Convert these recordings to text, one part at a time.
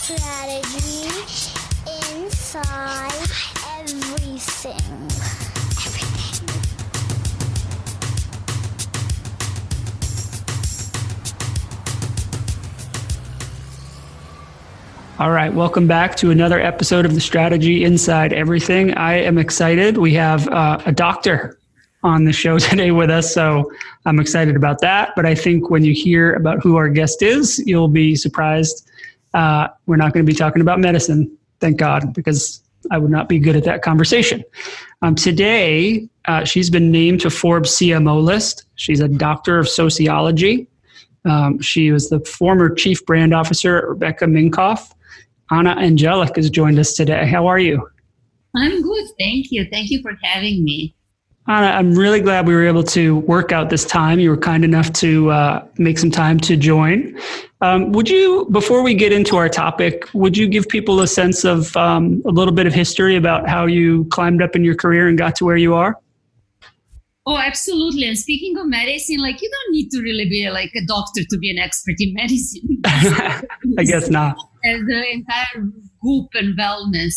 Strategy inside everything. All right, welcome back to another episode of the Strategy Inside Everything. I am excited. We have a doctor on the show today with us, so I'm excited about that. But I think when you hear about who our guest is, you'll be surprised. We're not going to be talking about medicine, thank God, because I would not be good at that conversation. Today, she's been named to Forbes CMO list. She's a doctor of sociology. She was the former chief brand officer at Rebecca Minkoff. Andjelic has joined us today. How are you? I'm good. Thank you. Thank you for having me. Anna, I'm really glad we were able to work out this time. You were kind enough to make some time to join. Would you, before we get into our topic, would you give people a sense of a little bit of history about how you climbed up in your career and got to where you are? Oh, absolutely. And speaking of medicine, you don't need to really be a doctor to be an expert in medicine. I guess not. As the entire group and wellness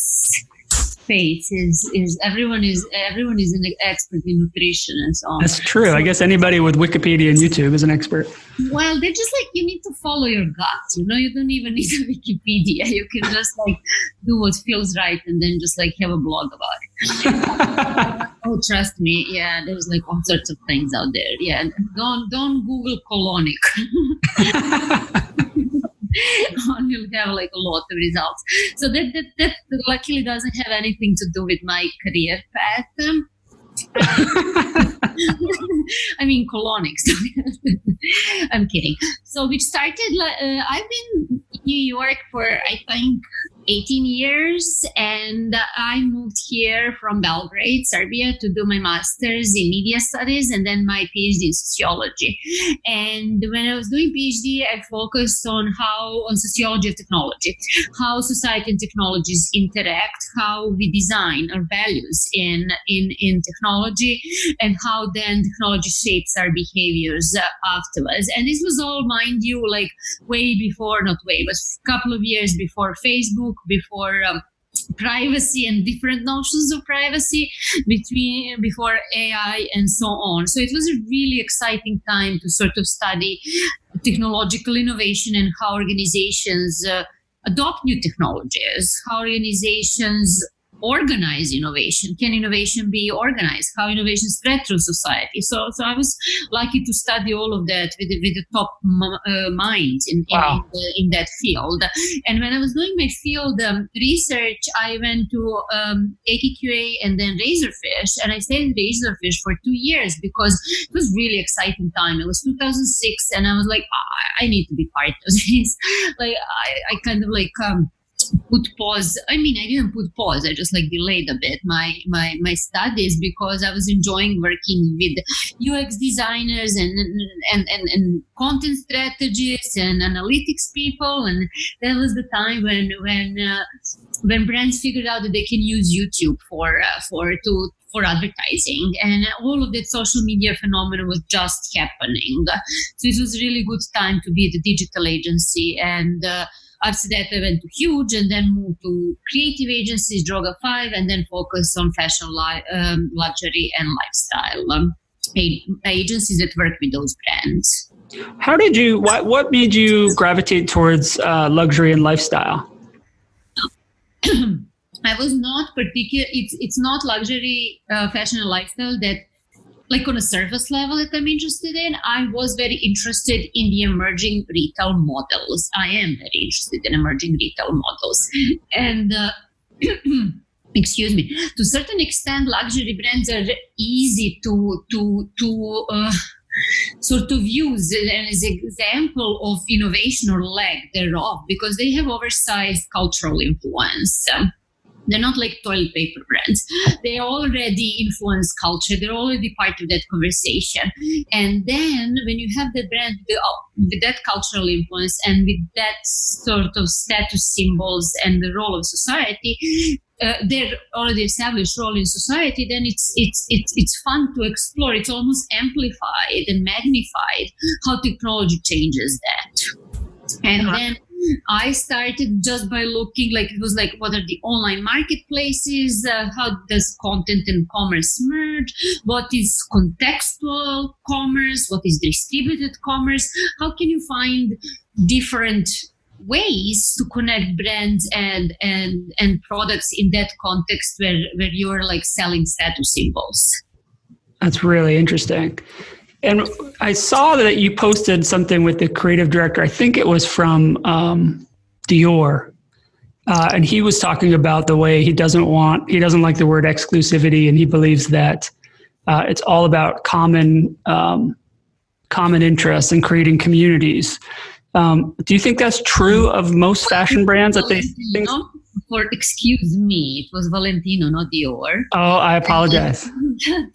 space is everyone is an expert in nutrition and so on. That's true. So, I guess anybody with Wikipedia and YouTube is an expert. Well, they're just you need to follow your gut. You don't even need a Wikipedia. You can just do what feels right and then just have a blog about it. Oh, trust me. Yeah, there's all sorts of things out there. Yeah, don't Google colonic. You'll have a lot of results. So that luckily doesn't have anything to do with my career path. I mean, colonics. I'm kidding. So we started, I've been in New York for, I think, 18 years, and I moved here from Belgrade, Serbia, to do my master's in media studies and then my PhD in sociology. And when I was doing PhD, I focused on sociology of technology, how society and technologies interact, how we design our values in technology, and how then technology shapes our behaviors afterwards. And this was all, mind you, way before, not way, but a couple of years before Facebook, before privacy and different notions of privacy, before AI and so on. So it was a really exciting time to sort of study technological innovation and how organizations adopt new technologies, how organizations organize innovation. Can innovation be organized? How innovation spread through society? So I was lucky to study all of that with the top minds in that field. And when I was doing my field research, I went to AKQA and then Razorfish, and I stayed in Razorfish for 2 years because it was really exciting time. It was 2006, and I was I need to be part of this. I kind of put pause. I mean, I didn't put pause. I just delayed a bit my studies because I was enjoying working with UX designers and content strategists and analytics people. And that was the time when brands figured out that they can use YouTube for advertising, and all of that social media phenomenon was just happening. So it was a really good time to be at the digital agency. And after that, I went to Huge and then moved to creative agencies, Droga 5, and then focused on fashion, luxury, and lifestyle agencies that work with those brands. How did you? What made you gravitate towards luxury and lifestyle? I was not particular. It's not luxury, fashion, and lifestyle that, on a surface level, that I'm interested in. I was very interested in the emerging retail models. I am very interested in emerging retail models. And excuse me, to a certain extent, luxury brands are easy to sort of use as an example of innovation or lack thereof, because they have oversized cultural influence. They're not like toilet paper brands. They already influence culture. They're already part of that conversation. And then when you have the brand with that cultural influence and with that sort of status symbols and the role of society, their already established role in society, then it's fun to explore. It's almost amplified and magnified how technology changes that. And then I started just by looking, like, it was like, what are the online marketplaces? How does content and commerce merge? What is contextual commerce? What is distributed commerce? How can you find different ways to connect brands and products in that context where you're like selling status symbols? That's really interesting. And I saw that you posted something with the creative director. I think it was from Dior. And he was talking about the way he doesn't like the word exclusivity. And he believes that it's all about common interests and creating communities. Do you think that's true of most fashion brands that they think? Excuse me, it was Valentino, not Dior. Oh, I apologize.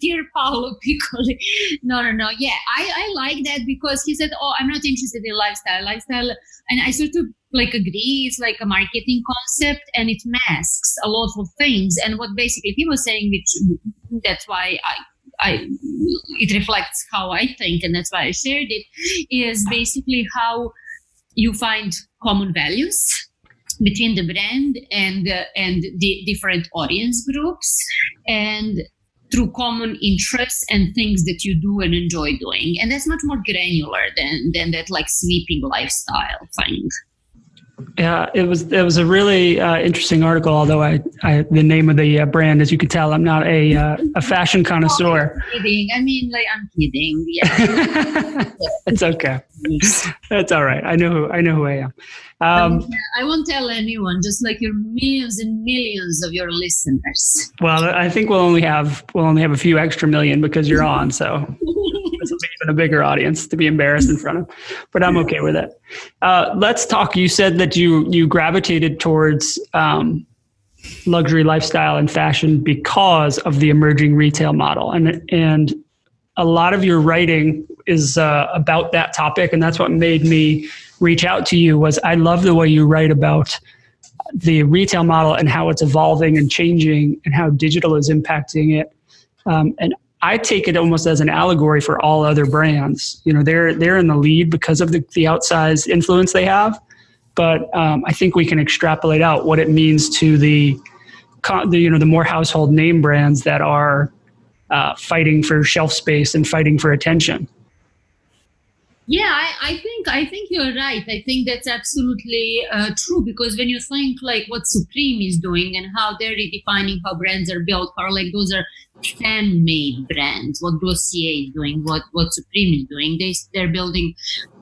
Dear Paolo Piccoli. No. Yeah, I like that because he said, oh, I'm not interested in lifestyle. And I sort of like agree. It's like a marketing concept and it masks a lot of things. And what basically he was saying, which that's why it reflects how I think, and that's why I shared it, is basically how you find common values between the brand and the different audience groups, and through common interests and things that you do and enjoy doing. And that's much more granular than that like sweeping lifestyle thing. Yeah, it was a really interesting article. Although the name of the brand, as you can tell, I'm not a fashion connoisseur. I'm kidding. I mean, like, I'm kidding. Yeah, it's okay. That's all right. I know who I am. I won't tell anyone. Just like your millions and millions of your listeners. Well, I think we'll only have a few extra million because you're on. So. This will be even a bigger audience to be embarrassed in front of, but I'm okay with it. Let's talk. You said that you gravitated towards luxury lifestyle and fashion because of the emerging retail model, and a lot of your writing is about that topic, and that's what made me reach out to you. Was I love the way you write about the retail model and how it's evolving and changing, and how digital is impacting it, and I take it almost as an allegory for all other brands. You know, they're in the lead because of the outsized influence they have. But I think we can extrapolate out what it means to the more household name brands that are fighting for shelf space and fighting for attention. Yeah, I think you're right. I think that's absolutely true, because when you think like what Supreme is doing and how they're redefining how brands are built, or like those are fan-made brands, what Glossier is doing, what Supreme is doing, they're building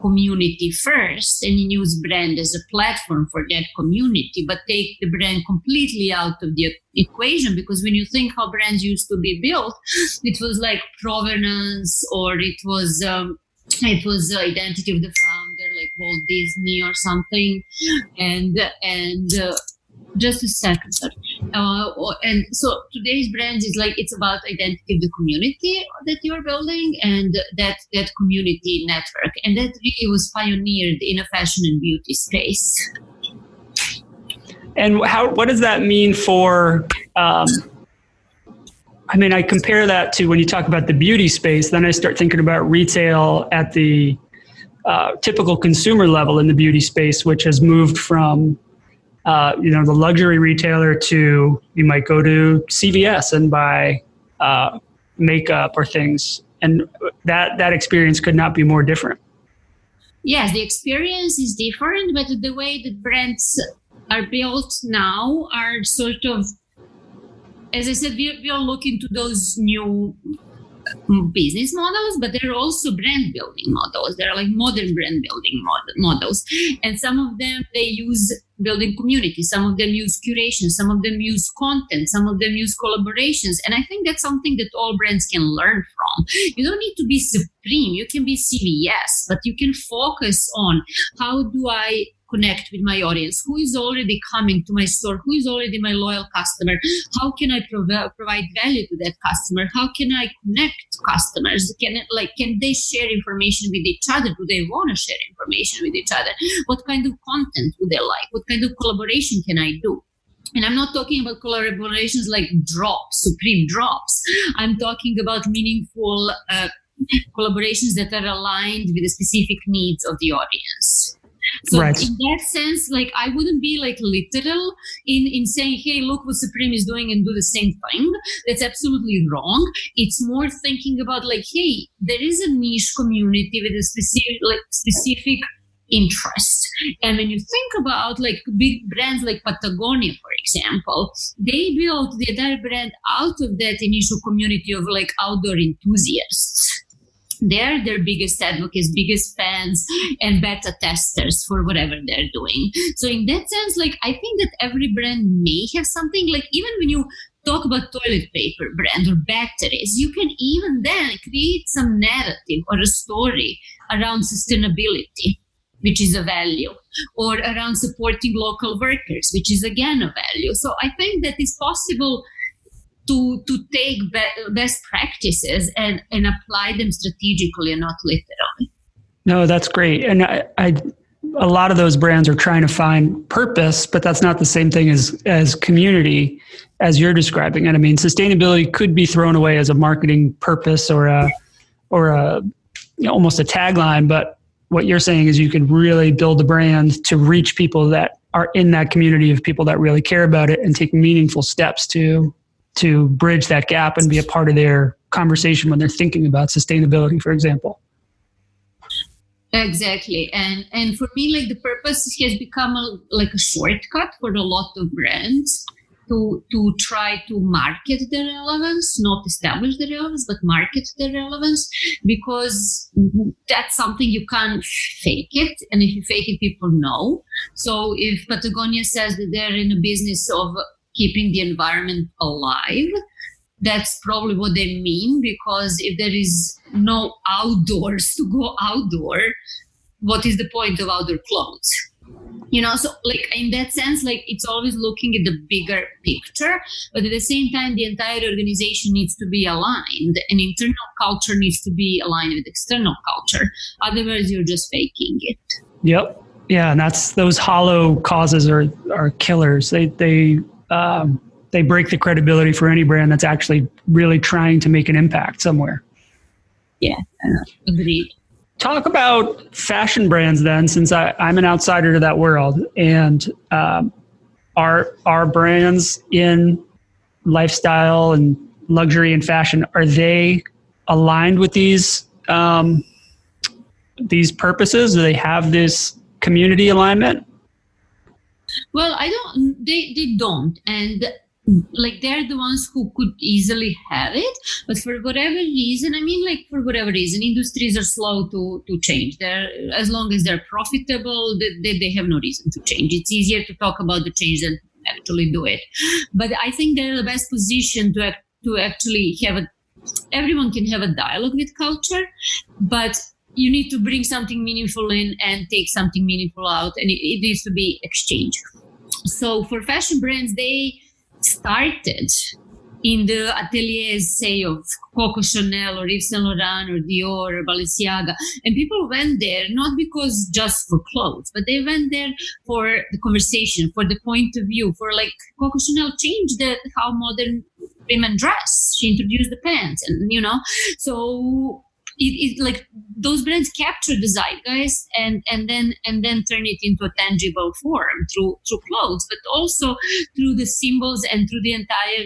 community first and use brand as a platform for that community, but take the brand completely out of the equation. Because when you think how brands used to be built, it was like provenance, or it was the identity of the founder, like Walt Disney or something, and just a second, sorry. And so today's brand is like, it's about identity of the community that you're building, and that community network, and that really was pioneered in a fashion and beauty space. And what does that mean for? I mean, I compare that to when you talk about the beauty space, then I start thinking about retail at the typical consumer level in the beauty space, which has moved from, the luxury retailer to, you might go to CVS and buy makeup or things. And that experience could not be more different. Yes, the experience is different, but the way that brands are built now are sort of, as I said, we are looking to those new business models, but there are also brand building models. There are like modern brand building models. And some of them, they use building community. Some of them use curation. Some of them use content. Some of them use collaborations. And I think that's something that all brands can learn from. You don't need to be Supreme. You can be CVS, but you can focus on how do I connect with my audience, who is already coming to my store, who is already my loyal customer, how can I provide value to that customer, how can I connect customers, can they share information with each other, do they want to share information with each other, what kind of content do they like, what kind of collaboration can I do. And I'm not talking about collaborations like drops, Supreme drops. I'm talking about meaningful collaborations that are aligned with the specific needs of the audience. So Right. in that sense, like I wouldn't be like literal in saying, hey, look what Supreme is doing and do the same thing. That's absolutely wrong. It's more thinking about like, hey, there is a niche community with a specific interest. And when you think about like big brands like Patagonia, for example, they built the entire brand out of that initial community of like outdoor enthusiasts. They're their biggest advocates, biggest fans, and beta testers for whatever they're doing. So in that sense, like I think that every brand may have something, like even when you talk about toilet paper brand or batteries, you can even then create some narrative or a story around sustainability, which is a value, or around supporting local workers, which is again a value. So I think that it's possible to take best practices and apply them strategically and not literally. No, that's great. And a lot of those brands are trying to find purpose, but that's not the same thing as community as you're describing it. I mean, sustainability could be thrown away as a marketing purpose or a almost a tagline, but what you're saying is you could really build a brand to reach people that are in that community of people that really care about it and take meaningful steps to bridge that gap and be a part of their conversation when they're thinking about sustainability, for example. Exactly. And for me, like the purpose has become like a shortcut for a lot of brands to try to market their relevance, not establish the relevance, but market the relevance, because that's something you can't fake it. And if you fake it, people know. So if Patagonia says that they're in a business of keeping the environment alive, that's probably what they mean, because if there is no outdoors to go outdoor, what is the point of outdoor clothes? So like in that sense, like it's always looking at the bigger picture, but at the same time, the entire organization needs to be aligned, and internal culture needs to be aligned with external culture. Otherwise, you're just faking it. Yep. Yeah. And those hollow causes are killers. They break the credibility for any brand that's actually really trying to make an impact somewhere. Yeah, agreed. Talk about fashion brands then, since I'm an outsider to that world. And are brands in lifestyle and luxury and fashion, are they aligned with these purposes? Do they have this community alignment? Well, they don't. And like they're the ones who could easily have it, but for whatever reason, industries are slow to change. As long as they're profitable, they have no reason to change. It's easier to talk about the change than actually do it. But I think they're the best position to actually everyone can have a dialogue with culture, but you need to bring something meaningful in and take something meaningful out, and it needs to be exchanged. So for fashion brands, they started in the ateliers, say, of Coco Chanel or Yves Saint Laurent or Dior or Balenciaga. And people went there not because just for clothes, but they went there for the conversation, for the point of view, for like Coco Chanel changed how modern women dress. She introduced the pants, and so it like those brands capture the zeitgeist and then turn it into a tangible form through clothes, but also through the symbols and through the entire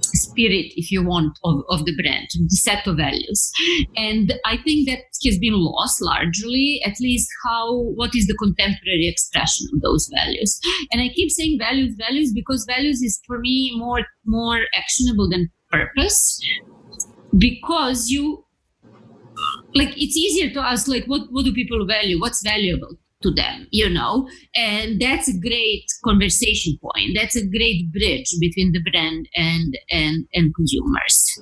spirit, if you want, of the brand, the set of values. And I think that has been lost largely, at least what is the contemporary expression of those values. And I keep saying values because values is for me more actionable than purpose, because it's easier to ask, like, what do people value? What's valuable to them, And that's a great conversation point. That's a great bridge between the brand and consumers.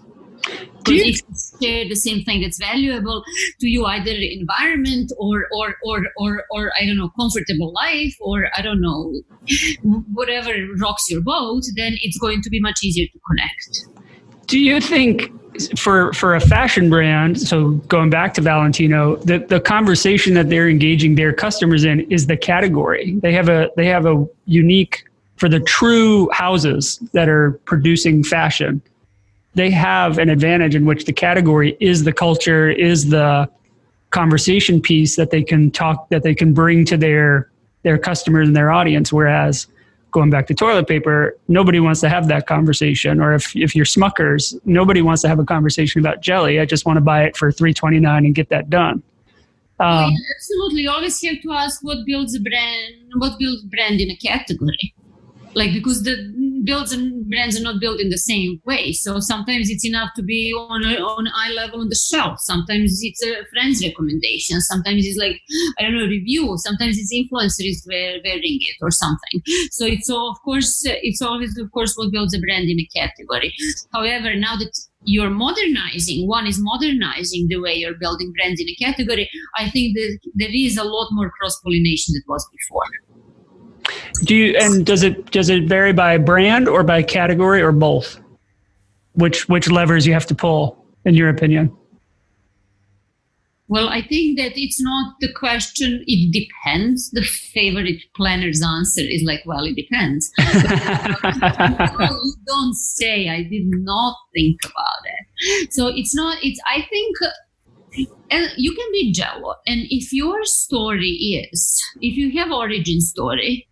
Because if you share the same thing that's valuable to you, either environment or I don't know, comfortable life, or I don't know, whatever rocks your boat, then it's going to be much easier to connect. Do you think for a fashion brand, so going back to Valentino, the conversation that they're engaging their customers in is the category. They have a unique, for the true houses that are producing fashion, they have an advantage in which the category is the culture, is the conversation piece that they can bring to their customers and their audience. Whereas going back to toilet paper, nobody wants to have that conversation. Or if you're Smuckers, nobody wants to have a conversation about jelly. I just want to buy it for $3.29 and get that done. Yeah, absolutely. You always have to ask what builds a brand in a category. Like, because the builds and brands are not built in the same way. So sometimes it's enough to be on eye level on the shelf. Sometimes it's a friend's recommendation. Sometimes it's like, I don't know, review. Sometimes it's influencers wearing it or something. So it's always, of course, what builds a brand in a category. However, now that one is modernizing the way you're building brands in a category, I think that there is a lot more cross-pollination than was before. Does it vary by brand or by category or both? Which levers you have to pull, in your opinion? Well, I think that it's not the question. It depends. The favorite planner's answer is like, well, it depends. Don't say I did not think about it. So I think you can be Jello. And if your story if you have origin story,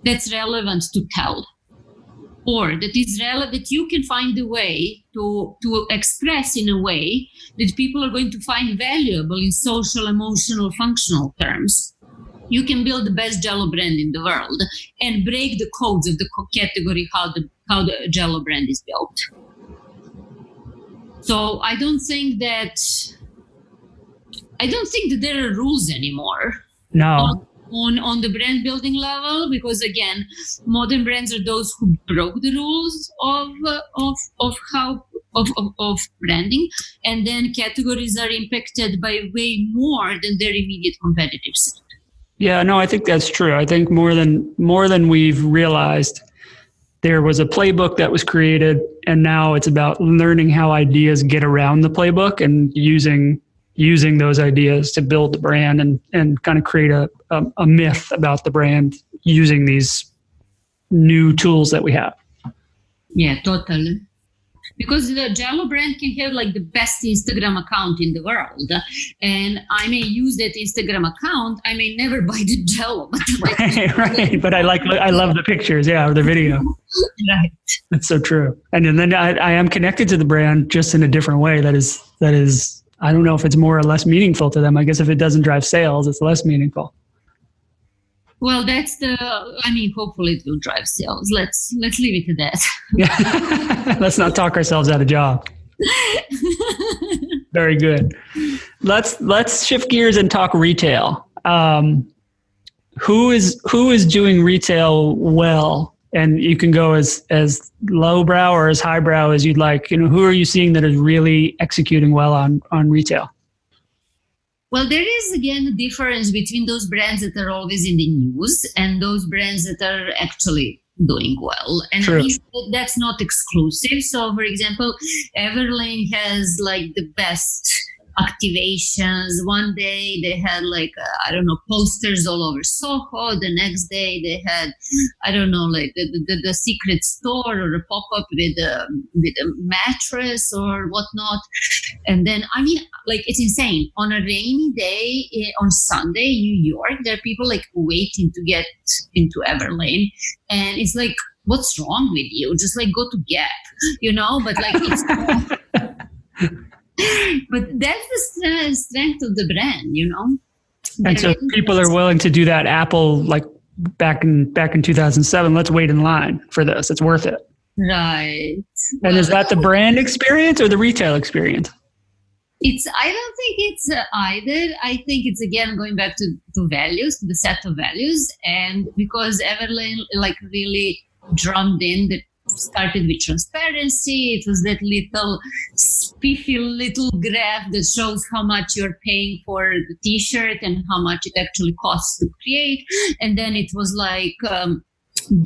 that's relevant to tell, or that is relevant, that you can find a way to express in a way that people are going to find valuable in social, emotional, functional terms, you can build the best Jello brand in the world and break the codes of the category how the Jello brand is built. So I don't think that there are rules anymore. No. On the brand building level, because again, modern brands are those who broke the rules of branding, and then categories are impacted by way more than their immediate competitors. Yeah, no, I think that's true. I think more than we've realized, there was a playbook that was created, and now it's about learning how ideas get around the playbook and using those ideas to build the brand and kind of create a myth about the brand using these new tools that we have. Yeah, totally. Because the Jello brand can have like the best Instagram account in the world, and I may use that Instagram account. I may never buy the Jello, but right. But I love the pictures, or the video. Right. That's so true. And then I am connected to the brand just in a different way. That is. I don't know if it's more or less meaningful to them. I guess if it doesn't drive sales, it's less meaningful. Well, hopefully it will drive sales. Let's leave it at that. Yeah. Let's not talk ourselves out of job. Very good. Let's shift gears and talk retail. Who is doing retail well? And you can go as lowbrow or as highbrow as you'd like. Who are you seeing that is really executing well on retail? Well, there is, again, a difference between those brands that are always in the news and those brands that are actually doing well. And True. I think that's not exclusive. So, for example, Everlane has like the best activations. One day they had posters all over Soho. The next day they had, the secret store or a pop-up with a mattress or whatnot. And then, it's insane. On a rainy day on Sunday in New York, there are people waiting to get into Everlane. And it's like, what's wrong with you? Just go to Gap, but it's... But that's the strength of the brand, And so people are willing to do that. Apple, back in 2007, let's wait in line for this. It's worth it. Right. And is that the brand experience or the retail experience? I don't think it's either. I think it's, again, going back to values, to the set of values. And because Everlane really drummed in that, started with transparency. It was that little spiffy little graph that shows how much you're paying for the t-shirt and how much it actually costs to create. And then it was we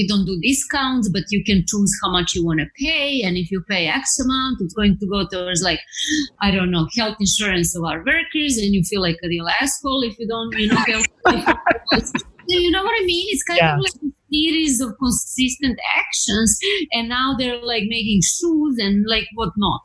don't do discounts, but you can choose how much you want to pay. And if you pay X amount, it's going to go towards health insurance of our workers. And you feel like a real asshole if you don't, You know what I mean? It's kind of series of consistent actions, and now they're like making shoes and like whatnot,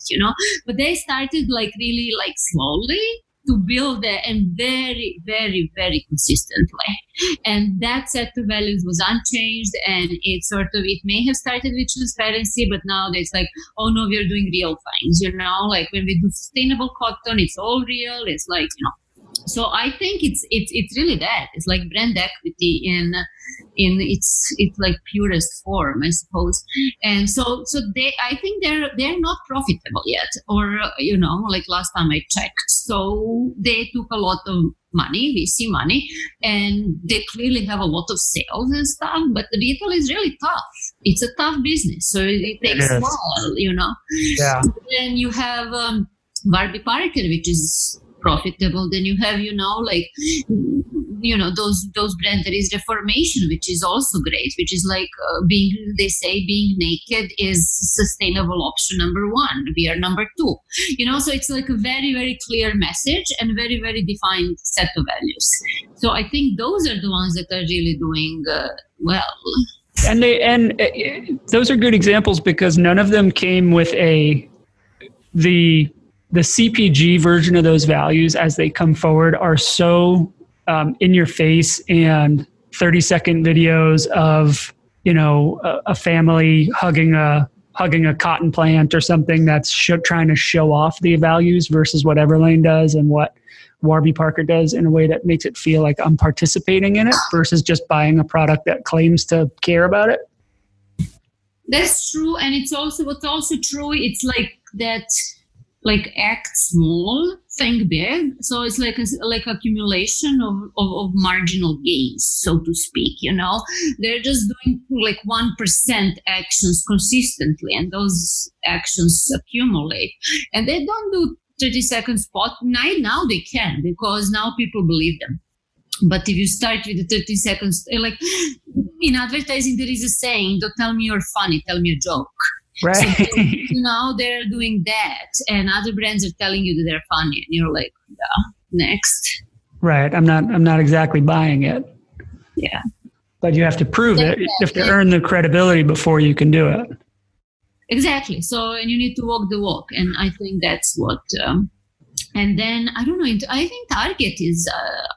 but they started like really like slowly to build it, and very, very, very consistently. And that set of values was unchanged, and it may have started with transparency, but now it's like, oh no, we're doing real things, like when we do sustainable cotton, it's all real. It's like, so I think it's really that. It's like brand equity in its like purest form, I suppose. And so I think they're not profitable yet, or like last time I checked. So they took a lot of money, VC money, and they clearly have a lot of sales and stuff. But the retail is really tough. It's a tough business, so it takes a while, Yeah. Then you have Warby Parker, which is profitable. Then you have those brands. There is Reformation, which is also great, which is like being naked is sustainable option number 1. We are number 2, so it's like a very, very clear message and very, very defined set of values. So I think those are the ones that are really doing well. And those are good examples because none of them came with the CPG version of those values as they come forward are so in your face, and 30-second videos of, a family hugging a cotton plant or something that's trying to show off the values versus what Everlane does and what Warby Parker does in a way that makes it feel like I'm participating in it versus just buying a product that claims to care about it. That's true. And what's also true, it's like that, like act small, think big. So it's like accumulation of marginal gains, so to speak. They're just doing like 1% actions consistently, and those actions accumulate. And they don't do 30-second spot. Now they can, because now people believe them. But if you start with the 30 seconds, like in advertising, there is a saying: "Don't tell me you're funny, tell me a joke." Right. So, they're doing that, and other brands are telling you that they're funny, and you're like, yeah, next. Right. I'm not exactly buying it. Yeah. But you have to prove it. You have to earn the credibility before you can do it. Exactly. So, and you need to walk the walk, and I think that's what. And then I don't know. I think Target is.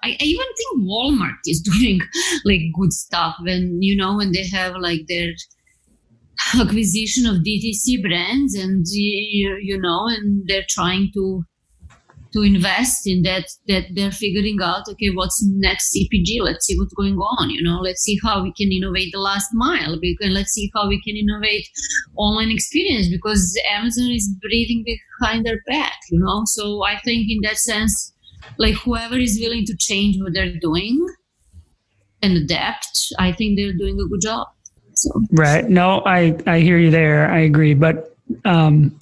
I even think Walmart is doing like good stuff when they have like their acquisition of DTC brands, and and they're trying to invest in that they're figuring out, okay, what's next CPG? Let's see what's going on, let's see how we can innovate the last mile, and let's see how we can innovate online experience, because Amazon is breathing behind their back, so I think in that sense, like whoever is willing to change what they're doing and adapt, I think they're doing a good job. So. Right. No, I hear you there. I agree. But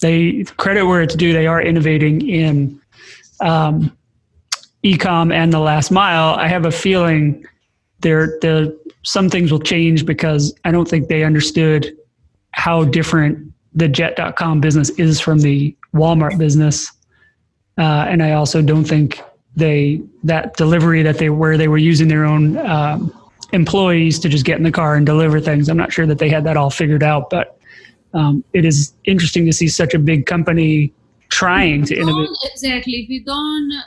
they credit where it's due. They are innovating in e-com and the last mile. I have a feeling some things will change because I don't think they understood how different the Jet.com business is from the Walmart business. And I also don't think that delivery where they were using their own employees to just get in the car and deliver things. I'm not sure that they had that all figured out, but it is interesting to see such a big company trying to innovate. Exactly.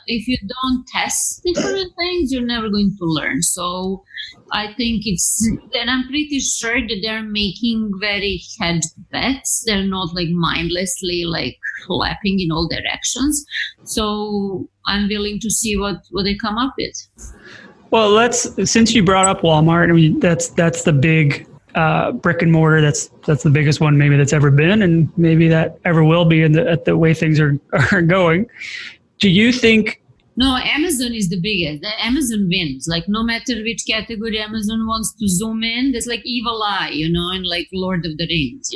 If you don't test different things, you're never going to learn. So I think and I'm pretty sure that they're making very hedged bets. They're not like mindlessly like flapping in all directions. So I'm willing to see what they come up with. Well, since you brought up Walmart, I mean, that's the big brick and mortar. That's the biggest one maybe that's ever been, and maybe that ever will be at the way things are going. Do you think? No, Amazon is the biggest. Amazon wins. Like no matter which category Amazon wants to zoom in, there's like evil eye, and like Lord of the Rings,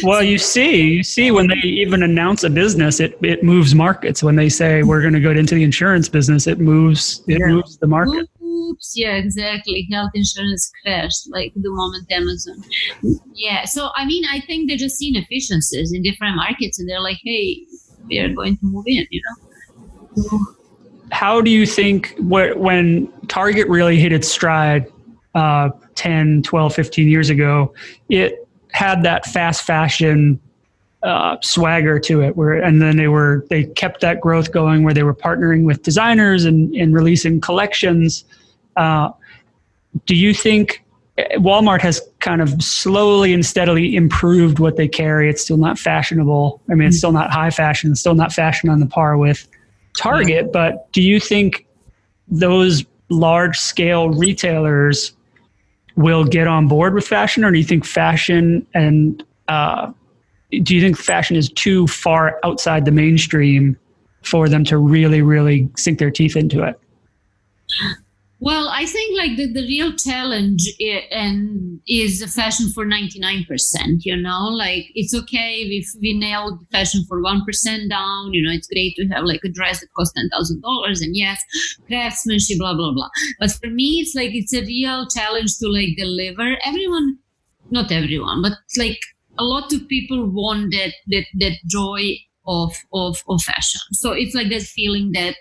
Well, you see when they even announce a business, it moves markets. When they say we're going to go into the insurance business, it moves the market. Oops, yeah, exactly. Health insurance crashed like the moment Amazon. Yeah, so I mean, I think they're just seeing efficiencies in different markets, and they're like, hey, we are going to move in, How do you think when Target really hit its stride 10, 12, 15 years ago, it had that fast fashion swagger to it, and then they kept that growth going where they were partnering with designers and releasing collections. Do you think Walmart has kind of slowly and steadily improved what they carry? It's still not fashionable. I mean, it's still not high fashion. It's still not fashion on the par with Target. But do you think those large scale retailers will get on board with fashion, or do you think fashion is too far outside the mainstream for them to really, really sink their teeth into it? Well, I think like the real challenge is fashion for 99%, like it's okay if we nailed fashion for 1% down, it's great to have like a dress that costs $10,000 and yes, craftsmanship, blah, blah, blah. But for me, it's like, it's a real challenge to like deliver not everyone, but like a lot of people want that joy of fashion. So it's like that feeling that,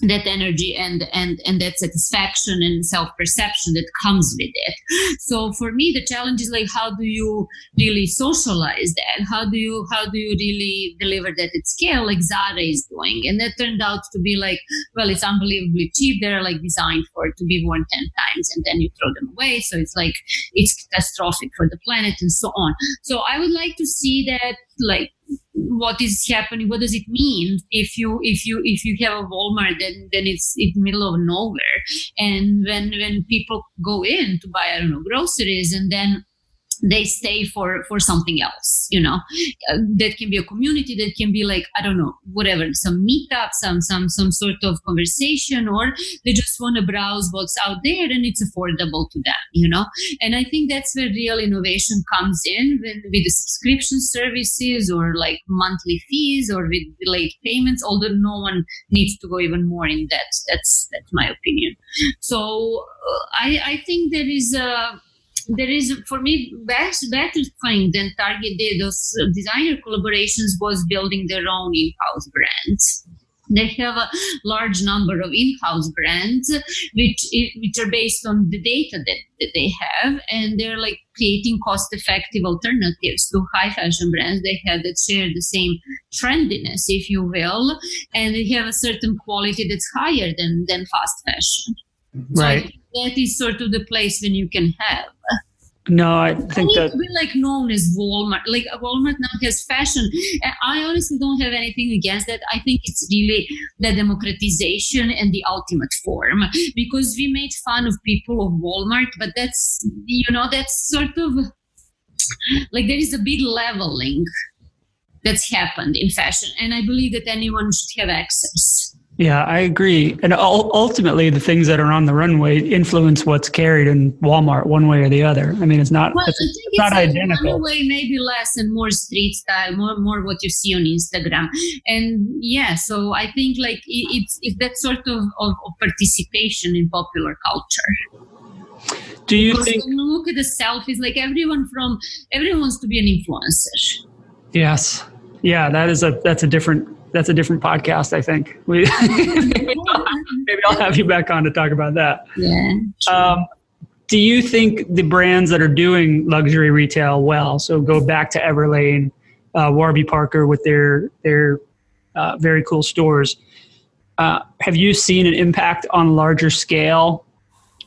that energy and that satisfaction and self-perception that comes with it. So for me, the challenge is like, how do you really socialize that? How do you really deliver that at scale like Zara is doing? And that turned out to be like, well, it's unbelievably cheap. They're like designed to be worn 10 times and then you throw them away. So it's like, it's catastrophic for the planet and so on. So I would like to see that, like, what is happening? What does it mean if you have a Walmart, then it's in the middle of nowhere, and when people go in to buy, groceries, and then they stay for something else, that can be a community, that can be like, whatever, some meetup, some sort of conversation, or they just want to browse what's out there and it's affordable to them, and I think that's where real innovation comes in, with the subscription services or like monthly fees or with delayed payments, although no one needs to go even more in that. That's my opinion. So I think there is, for me, better thing than Target did. Those designer collaborations was building their own in-house brands. They have a large number of in-house brands, which are based on the data that they have, and they're like creating cost-effective alternatives to high fashion brands they have that share the same trendiness, if you will, and they have a certain quality that's higher than fast fashion. Right. So that is sort of the place when you can have. No, I think that to be like known as Walmart. Like Walmart now has fashion. And I honestly don't have anything against that. I think it's really the democratization and the ultimate form, because we made fun of people of Walmart, but that's sort of like there is a big leveling that's happened in fashion, and I believe that anyone should have access. Yeah, I agree. And ultimately, the things that are on the runway influence what's carried in Walmart one way or the other. I mean, it's not identical. Runway, maybe less and more street style, more what you see on Instagram. And yeah, so I think like it's that sort of participation in popular culture. Do you because think? When you look at the selfies, like everyone wants to be an influencer. Yes. Yeah, that's a different podcast, I think. Maybe I'll have you back on to talk about that. Yeah. Sure. Do you think the brands that are doing luxury retail well, so go back to Everlane, Warby Parker with their very cool stores, have you seen an impact on larger scale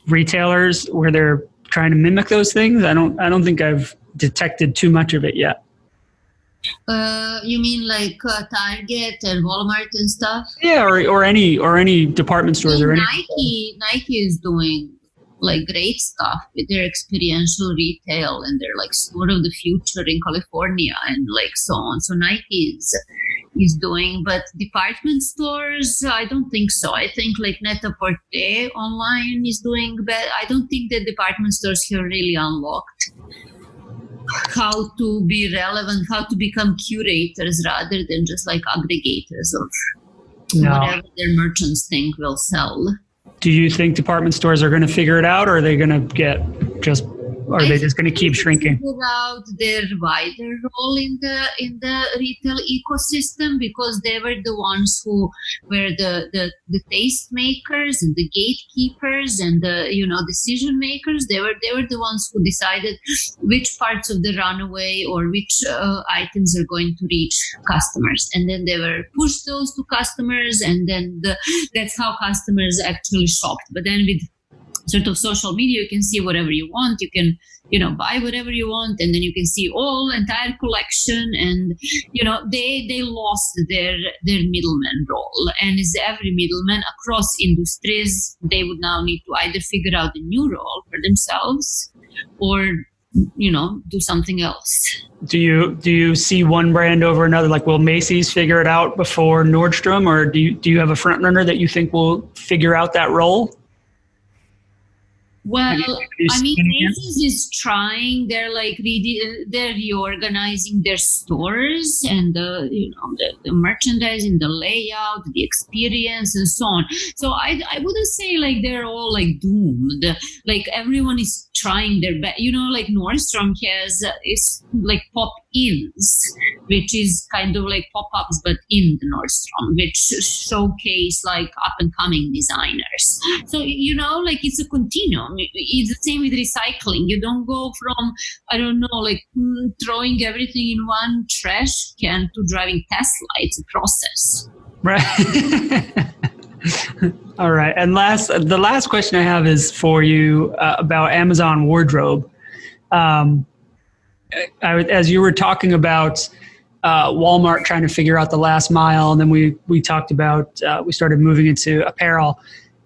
retailers where they're trying to mimic those things? I don't think I've detected too much of it yet. You mean like Target and Walmart and stuff? Yeah, or any department stores or Nike is doing like great stuff with their experiential retail and their like store of the future in California and like so on. So Nike is doing, but department stores, I don't think so. I think like Net-a-Porter online is doing better. I don't think that department stores have really unlocked how to be relevant, how to become curators rather than just like aggregators of whatever their merchants think will sell. Do you think department stores are going to figure it out, or are they going to get just or are they just going to keep shrinking? Without their wider role in the retail ecosystem, because they were the ones who were the taste makers and the gatekeepers and the decision makers. They were the ones who decided which parts of the runaway or which items are going to reach customers, and then they were pushed those to customers, and then that's how customers actually shopped. But then with sort of social media, you can see whatever you want. You can, buy whatever you want, and then you can see entire collection. And they lost their middleman role. And as every middleman across industries, they would now need to either figure out a new role for themselves, or do something else. Do you see one brand over another? Like, will Macy's figure it out before Nordstrom, or do you have a front runner that you think will figure out that role? Well, Macy's is trying. They're they're reorganizing their stores and the merchandising, the layout, the experience, and so on. So I wouldn't say they're all doomed. Everyone is trying their best. Nordstrom is pop-ins, which is kind of like pop-ups, but in the Nordstrom, which showcase up-and-coming designers. So it's a continuum. It's the same with recycling. You don't go from, throwing everything in one trash can to driving Tesla. It's a process. Right. All right. And the last question I have is for you about Amazon Wardrobe. As you were talking about Walmart trying to figure out the last mile, and then we talked about, we started moving into apparel.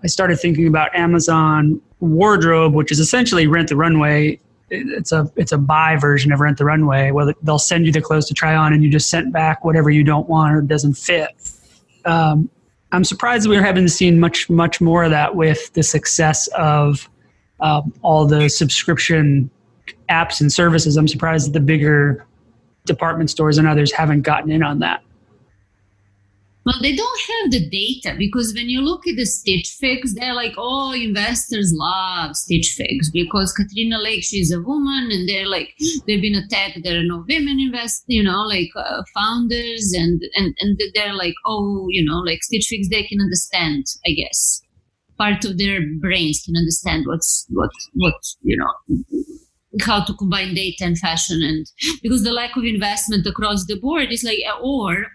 I started thinking about Amazon Wardrobe, which is essentially Rent the Runway. It's a buy version of Rent the Runway, where they'll send you the clothes to try on, and you just send back whatever you don't want or doesn't fit. I'm surprised that we haven't seen much more of that with the success of all the subscription apps and services. I'm surprised that the bigger department stores and others haven't gotten in on that. Well, they don't have the data, because when you look at the Stitch Fix, they're investors love Stitch Fix because Katrina Lake, she's a woman, and they've been attacked. There are no women founders, and they're Stitch Fix, they can understand, I guess. Part of their brains can understand how to combine data and fashion, and because the lack of investment across the board is or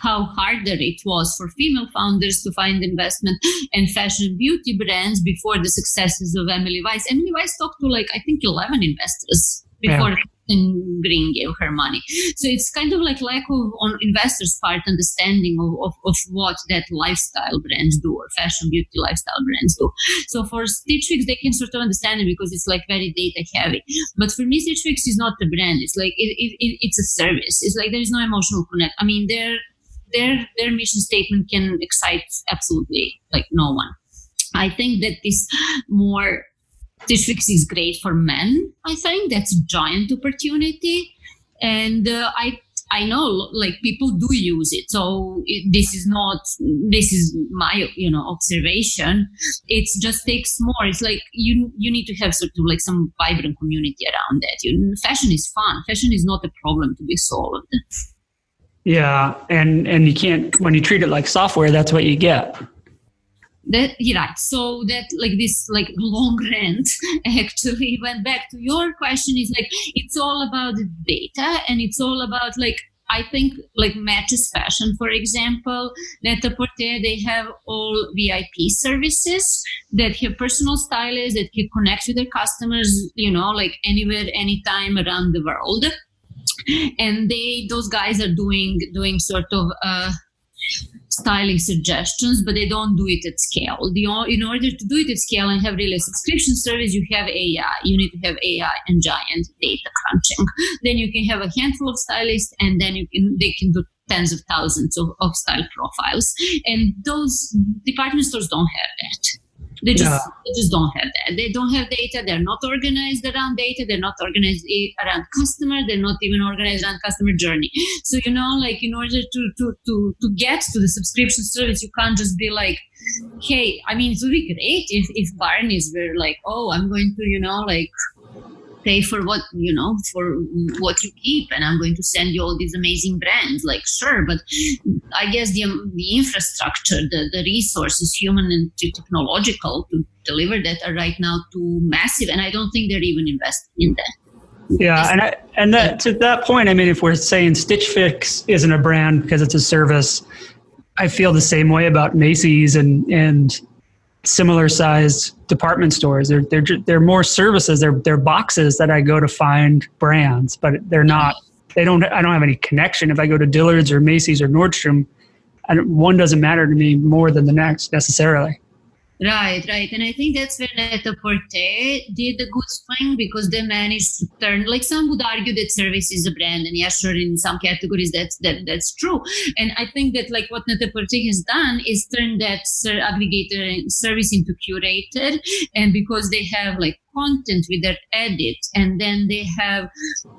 how harder it was for female founders to find investment and fashion beauty brands before the successes of Emily Weiss. Emily Weiss talked to 11 investors before Green gave her money. So it's kind of lack of on investors' part understanding of what that lifestyle brands do, or fashion beauty lifestyle brands do. So for Stitch Fix, they can sort of understand it because it's very data heavy. But for me, Stitch Fix is not a brand. It's it's a service. It's there is no emotional connect. I mean, their mission statement can excite absolutely no one. I think that this more Stitch Fix is great for men. I think that's a giant opportunity, and I know people do use it. So this is my observation. It just takes more. It's you need to have sort of some vibrant community around that. Fashion is fun. Fashion is not a problem to be solved. Yeah, and you can't, when you treat it like software, that's what you get. You're right. So that this long rant actually went back to your question is it's all about data, and it's all about I think Matches Fashion, for example, Net-a-Porter, they have all VIP services that have personal stylists that can connect with their customers, anywhere, anytime around the world. And those guys are doing sort of styling suggestions, but they don't do it at scale. In order to do it at scale and have really a subscription service, you have AI. You need to have AI and giant data crunching. Then you can have a handful of stylists, and then they can do tens of thousands of style profiles. And those department stores don't have that. They just don't have that. They don't have data. They're not organized around data. They're not organized around customer. They're not even organized around customer journey. So, in order to get to the subscription service, you can't just be hey, I mean, it would be great if Barneys were I'm going to, pay for what you keep, and I'm going to send you all these amazing brands. Like, sure, but I guess the infrastructure, the resources, human and technological, to deliver that are right now too massive, and I don't think they're even investing in that. Yeah, and that to that point, I mean, if we're saying Stitch Fix isn't a brand because it's a service, I feel the same way about Macy's and similar sized department stores. They're more services. They're boxes that I go to find brands, but they're not. I don't have any connection. If I go to Dillard's or Macy's or Nordstrom, one doesn't matter to me more than the next necessarily. Right. And I think that's where Net-a-Porter did a good swing, because they managed to turn, like, some would argue that service is a brand, and yeah, sure, in some categories that's true. And I think that, like, what Net-a-Porter has done is turn that aggregator service into curated, and because they have like content with their edit, and then they have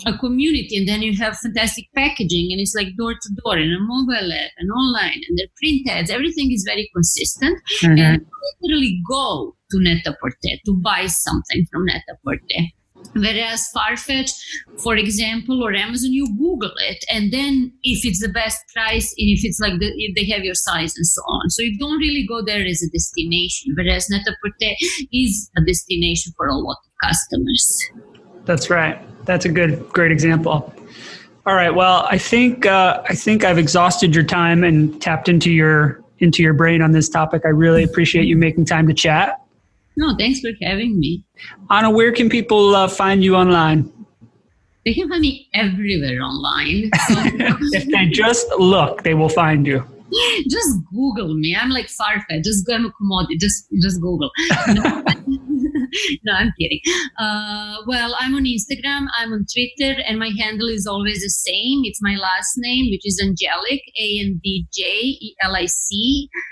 a community, and then you have fantastic packaging, and it's like door to door, and a mobile app, and online, and their print ads, everything is very consistent. Mm-hmm. And you literally go to Net-a-Porter to buy something from Net-a-Porter. Whereas Farfetch, for example, or Amazon, you Google it, and then if it's the best price, and if it's like if they have your size and so on. So you don't really go there as a destination. Whereas Net-a-Porter is a destination for a lot of customers. That's right. That's a great example. All right. Well, I think I've exhausted your time and tapped into your brain on this topic. I really appreciate you making time to chat. No, thanks for having me. Anna, where can people find you online? They can find me everywhere online. So if they just look, they will find you. Just Google me. I'm like Farfetch. Just go, I'm a commodity. Just Google. No, I'm kidding. Well, I'm on Instagram. I'm on Twitter, and my handle is always the same. It's my last name, which is Andjelic, Andjelic,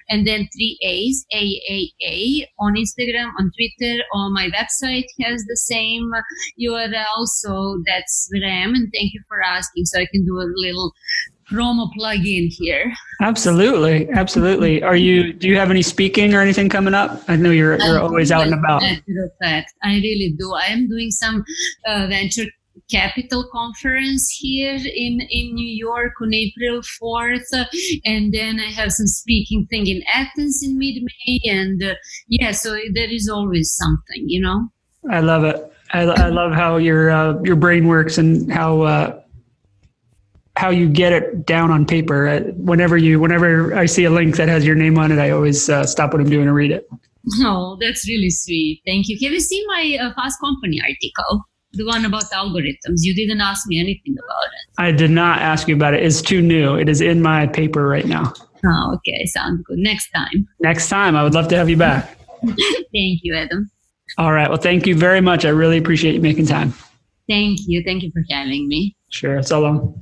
and then 3 A's, AAA, on Instagram, on Twitter. On my website has the same URL. So that's where I am. And thank you for asking. So I can do a little promo plug-in here. Absolutely. Do you have any speaking or anything coming up? I know you're always out and about. Fact, I really do. I am doing some venture capital conference here in New York on April 4th, and then I have some speaking thing in Athens in mid-May, and so there is always something, you know. I love it. I love how your brain works, and how you get it down on paper. Whenever I see a link that has your name on it, I always stop what I'm doing and read it. Oh, that's really sweet. Thank you. Have you seen my Fast Company article? The one about algorithms. You didn't ask me anything about it. I did not ask you about it. It's too new. It is in my paper right now. Oh, okay. Sounds good. Next time. I would love to have you back. Thank you, Adam. All right. Well, thank you very much. I really appreciate you making time. Thank you. Thank you for having me. Sure. So long.